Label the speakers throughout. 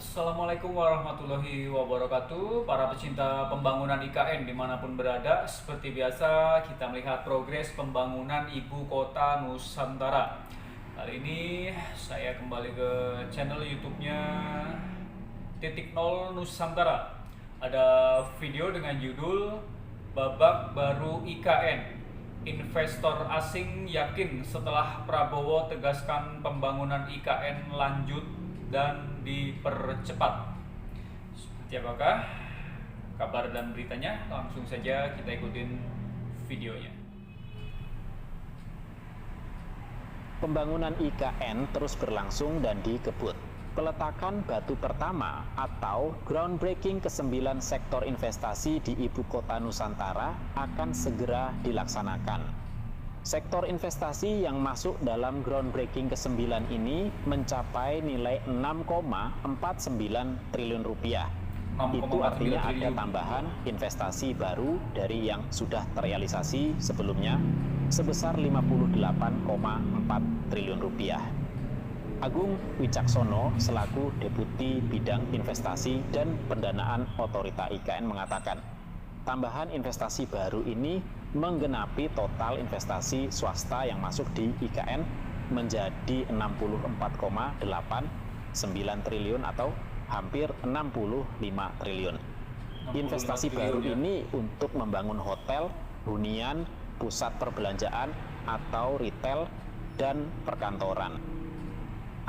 Speaker 1: Assalamualaikum warahmatullahi wabarakatuh. Para pecinta pembangunan IKN dimanapun berada, seperti biasa kita melihat progres pembangunan Ibu Kota Nusantara. Kali ini saya kembali ke channel YouTube-nya Titik Nol Nusantara. Ada video dengan judul Babak Baru IKN. Investor asing yakin setelah Prabowo tegaskan pembangunan IKN lanjut dan dipercepat. Seperti apakah kabar dan beritanya? Langsung saja kita ikutin videonya.
Speaker 2: Pembangunan IKN terus berlangsung dan dikebut. Peletakan batu pertama atau groundbreaking ke-9 sektor investasi di Ibu Kota Nusantara akan segera dilaksanakan. Sektor investasi yang masuk dalam groundbreaking ke-9 ini mencapai nilai 6,49 triliun rupiah. Itu artinya ada tambahan investasi baru dari yang sudah terrealisasi sebelumnya sebesar 58,4 triliun rupiah. Agung Wicaksono selaku Deputi Bidang Investasi dan Pendanaan Otorita IKN mengatakan, tambahan investasi baru ini menggenapi total investasi swasta yang masuk di IKN menjadi 64,89 triliun atau hampir 65 triliun. Investasi baru ini untuk membangun hotel, hunian, pusat perbelanjaan atau retail dan perkantoran.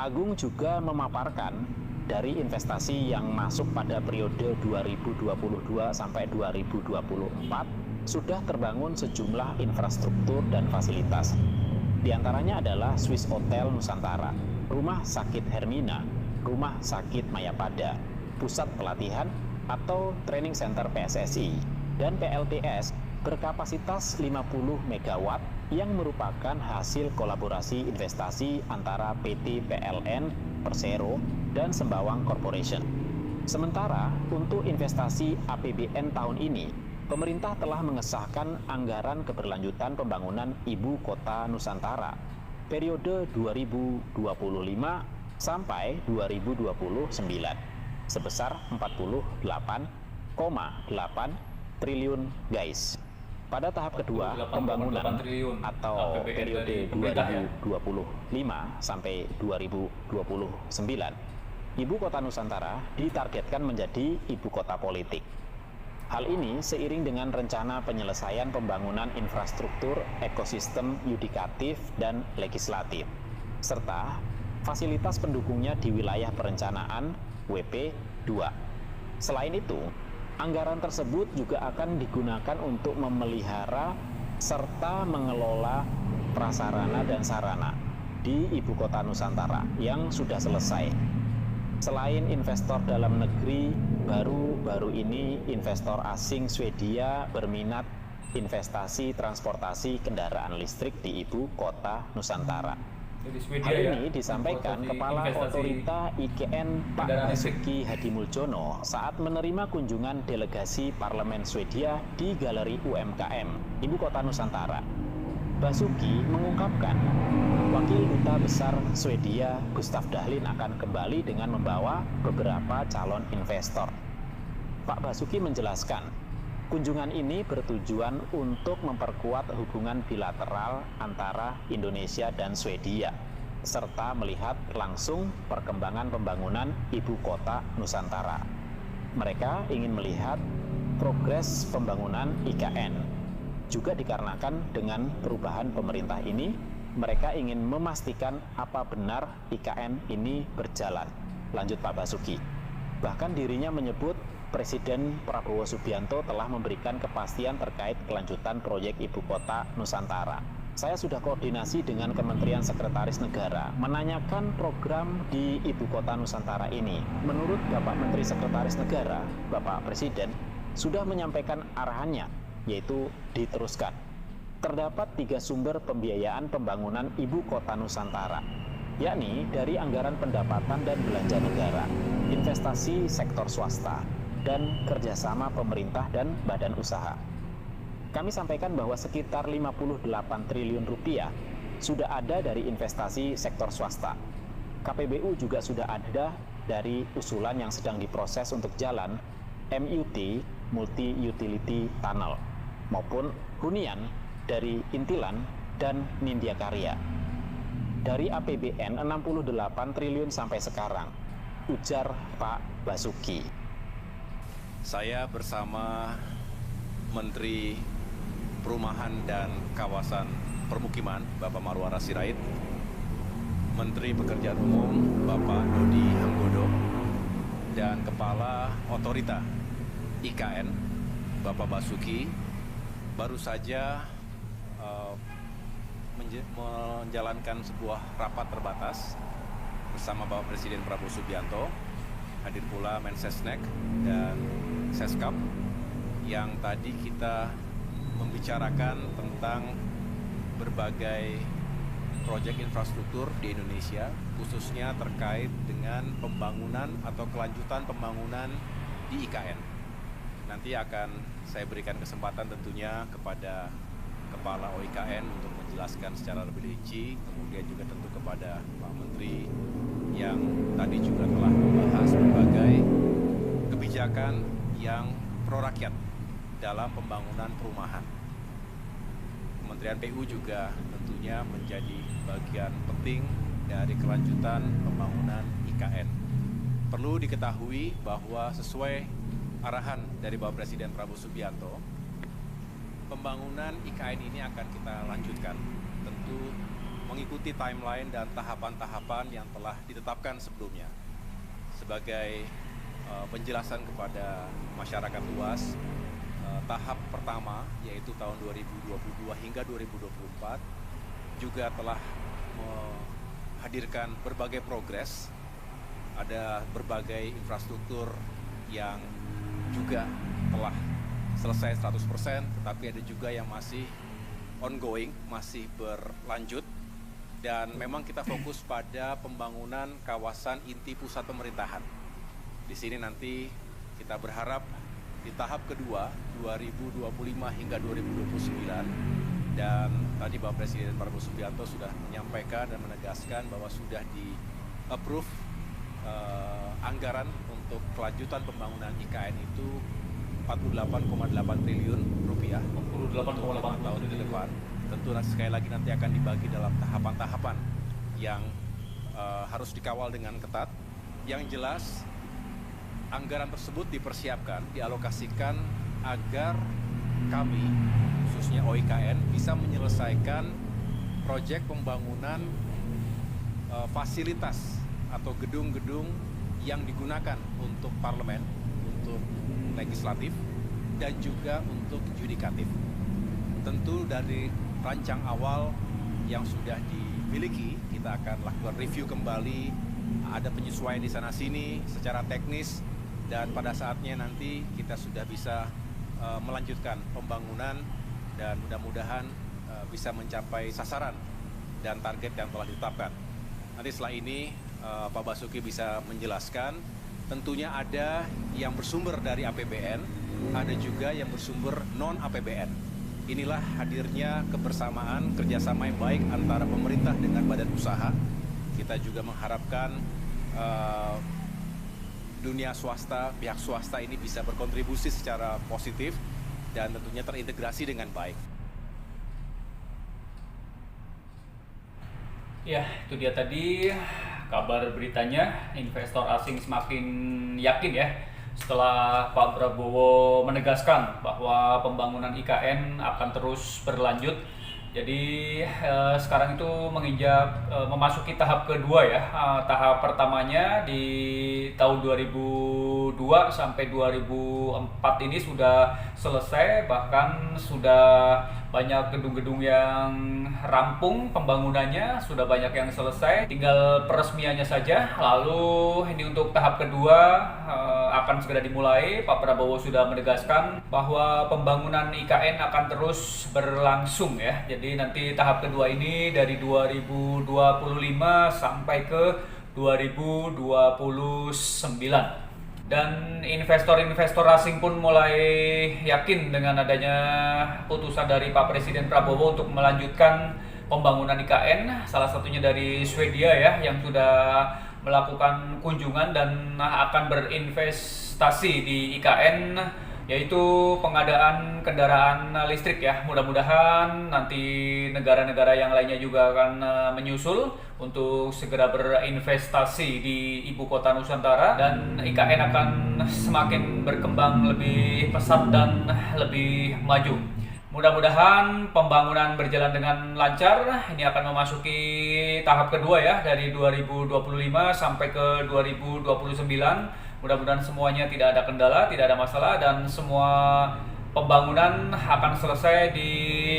Speaker 2: Agung juga memaparkan dari investasi yang masuk pada periode 2022 sampai 2024 sudah terbangun sejumlah infrastruktur dan fasilitas. Di antaranya adalah Swiss Hotel Nusantara, Rumah Sakit Hermina, Rumah Sakit Mayapada, Pusat Pelatihan atau Training Center PSSI, dan PLTS berkapasitas 50 MW yang merupakan hasil kolaborasi investasi antara PT PLN, Persero, dan Sembawang Corporation. Sementara untuk investasi APBN tahun ini, pemerintah telah mengesahkan anggaran keberlanjutan pembangunan Ibu Kota Nusantara periode 2025 sampai 2029 sebesar 48,8 triliun guys. Pada tahap kedua pembangunan atau periode 2025 sampai 2029, Ibu Kota Nusantara ditargetkan menjadi ibu kota politik. Hal ini seiring dengan rencana penyelesaian pembangunan infrastruktur ekosistem yudikatif dan legislatif, serta fasilitas pendukungnya di wilayah perencanaan WP2. Selain itu, anggaran tersebut juga akan digunakan untuk memelihara serta mengelola prasarana dan sarana di Ibu Kota Nusantara yang sudah selesai. Selain investor dalam negeri, baru-baru ini investor asing Swedia berminat investasi transportasi kendaraan listrik di Ibu Kota Nusantara. Hal ini disampaikan Kepala Otorita IKN Pak Basuki Hadimuljono saat menerima kunjungan delegasi Parlemen Swedia di Galeri UMKM Ibu Kota Nusantara. Basuki mengungkapkan, Wakil Duta Besar Swedia Gustaf Dahlin akan kembali dengan membawa beberapa calon investor. Pak Basuki menjelaskan, kunjungan ini bertujuan untuk memperkuat hubungan bilateral antara Indonesia dan Swedia, serta melihat langsung perkembangan pembangunan Ibu Kota Nusantara. Mereka ingin melihat progres pembangunan IKN. Juga dikarenakan dengan perubahan pemerintah ini, mereka ingin memastikan apa benar IKN ini berjalan. Lanjut Pak Basuki. Bahkan dirinya menyebut Presiden Prabowo Subianto telah memberikan kepastian terkait kelanjutan proyek Ibu Kota Nusantara. Saya sudah koordinasi dengan Kementerian Sekretaris Negara menanyakan program di Ibu Kota Nusantara ini. Menurut Bapak Menteri Sekretaris Negara, Bapak Presiden sudah menyampaikan arahannya, yaitu diteruskan. Terdapat 3 sumber pembiayaan pembangunan Ibu Kota Nusantara, yakni dari anggaran pendapatan dan belanja negara, investasi sektor swasta, dan kerjasama pemerintah dan badan usaha. Kami sampaikan bahwa sekitar 58 triliun rupiah sudah ada dari investasi sektor swasta. KPBU juga sudah ada dari usulan yang sedang diproses untuk jalan MUT Multi Utility Tunnel maupun hunian dari Intilan dan Nindya Karya. Dari APBN 68 triliun sampai sekarang, ujar Pak Basuki.
Speaker 3: Saya bersama Menteri Perumahan dan Kawasan Permukiman, Bapak Marwara Sirait, Menteri Pekerjaan Umum, Bapak Dodi Hanggodo, dan Kepala Otorita IKN, Bapak Basuki, baru saja menjalankan sebuah rapat terbatas bersama Bapak Presiden Prabowo Subianto, hadir pula Mensesnek dan Seskap, yang tadi kita membicarakan tentang berbagai proyek infrastruktur di Indonesia, khususnya terkait dengan pembangunan atau kelanjutan pembangunan di IKN. Nanti akan saya berikan kesempatan tentunya kepada Kepala OIKN untuk menjelaskan secara lebih rinci, kemudian juga tentu kepada Pak Menteri yang tadi juga telah membahas berbagai kebijakan yang pro rakyat dalam pembangunan perumahan. Kementerian PU juga tentunya menjadi bagian penting dari kelanjutan pembangunan IKN. Perlu diketahui bahwa sesuai arahan dari Bapak Presiden Prabowo Subianto, pembangunan IKN ini akan kita lanjutkan, tentu mengikuti timeline dan tahapan-tahapan yang telah ditetapkan sebelumnya. Sebagai penjelasan kepada masyarakat luas, tahap pertama yaitu tahun 2022 hingga 2024 juga telah menghadirkan berbagai progres. Ada berbagai infrastruktur yang juga telah selesai 100%, tetapi ada juga yang masih ongoing, masih berlanjut. Dan memang kita fokus pada pembangunan kawasan inti pusat pemerintahan. Di sini nanti kita berharap di tahap kedua 2025 hingga 2029, dan tadi Bapak Presiden Prabowo Subianto sudah menyampaikan dan menegaskan bahwa sudah di-approve anggaran untuk kelanjutan pembangunan IKN itu 48,8 triliun rupiah 48,8 tahun ke depan. Tentu sekali lagi nanti akan dibagi dalam tahapan-tahapan yang harus dikawal dengan ketat. Yang jelas anggaran tersebut dipersiapkan, dialokasikan agar kami, khususnya OIKN, bisa menyelesaikan proyek pembangunan fasilitas atau gedung-gedung yang digunakan untuk parlemen, untuk legislatif, dan juga untuk yudikatif. Tentu dari rancang awal yang sudah dimiliki, kita akan lakukan review kembali, ada penyesuaian di sana-sini secara teknis, dan pada saatnya nanti kita sudah bisa melanjutkan pembangunan dan mudah-mudahan bisa mencapai sasaran dan target yang telah ditetapkan. Nanti setelah ini Pak Basuki bisa menjelaskan. Tentunya ada yang bersumber dari APBN, ada juga yang bersumber non-APBN. Inilah hadirnya kebersamaan, kerjasama yang baik antara pemerintah dengan badan usaha. Kita juga mengharapkan dunia swasta, pihak swasta ini bisa berkontribusi secara positif dan tentunya terintegrasi dengan baik.
Speaker 1: Ya, itu dia tadi kabar beritanya. Investor asing semakin yakin ya setelah Pak Prabowo menegaskan bahwa pembangunan IKN akan terus berlanjut. Jadi sekarang itu menginjak memasuki tahap kedua ya. Tahap pertamanya di tahun 2002 sampai 2004 ini sudah selesai, bahkan sudah banyak gedung-gedung yang rampung pembangunannya, sudah banyak yang selesai, tinggal peresmiannya saja. Lalu ini untuk tahap kedua akan segera dimulai. Pak Prabowo sudah menegaskan bahwa pembangunan IKN akan terus berlangsung ya. Jadi nanti tahap kedua ini dari 2025 sampai ke 2029. Dan investor-investor asing pun mulai yakin dengan adanya putusan dari Pak Presiden Prabowo untuk melanjutkan pembangunan IKN. Salah satunya dari Swedia ya, yang sudah melakukan kunjungan dan akan berinvestasi di IKN, yaitu pengadaan kendaraan listrik ya. Mudah-mudahan nanti negara-negara yang lainnya juga akan menyusul untuk segera berinvestasi di ibu kota Nusantara, dan IKN akan semakin berkembang lebih pesat dan lebih maju. Mudah-mudahan pembangunan berjalan dengan lancar. Ini akan memasuki tahap kedua ya, dari 2025 sampai ke 2029. Mudah-mudahan semuanya tidak ada kendala, tidak ada masalah, dan semua pembangunan akan selesai di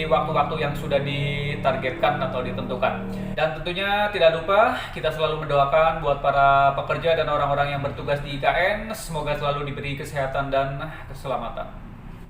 Speaker 1: waktu-waktu yang sudah ditargetkan atau ditentukan. Dan tentunya tidak lupa kita selalu mendoakan buat para pekerja dan orang-orang yang bertugas di IKN, semoga selalu diberi kesehatan dan keselamatan.